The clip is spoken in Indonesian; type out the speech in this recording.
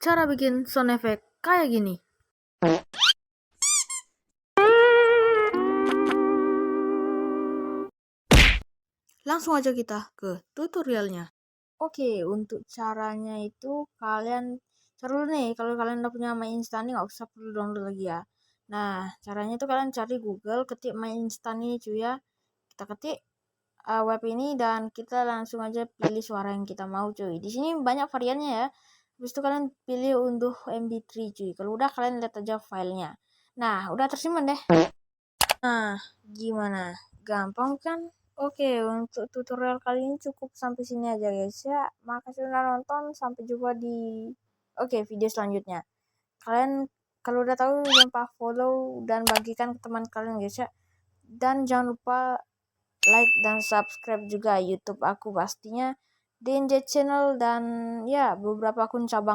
cara bikin sound effect kayak gini. Langsung aja kita ke tutorialnya. Oke, untuk caranya itu kalian cari dulu nih, kalau kalian udah punya My Instani nggak usah perlu download lagi ya. Nah, caranya itu kalian cari Google, ketik My Instani cuy ya. Kita ketik web ini dan kita langsung aja pilih suara yang kita mau cuy. Di sini banyak variannya ya. Habis itu kalian pilih unduh MP3 cuy. Kalau udah kalian lihat aja filenya. Nah, udah tersimpan deh. Nah, gimana? Gampang kan? Oke, untuk tutorial kali ini cukup sampai sini aja guys ya. Makasih udah nonton, sampai jumpa di video selanjutnya. Kalian kalau udah tahu jangan lupa follow dan bagikan ke teman kalian guys ya. Dan jangan lupa like dan subscribe juga YouTube aku pastinya, DNJ Channel dan ya beberapa akun cabang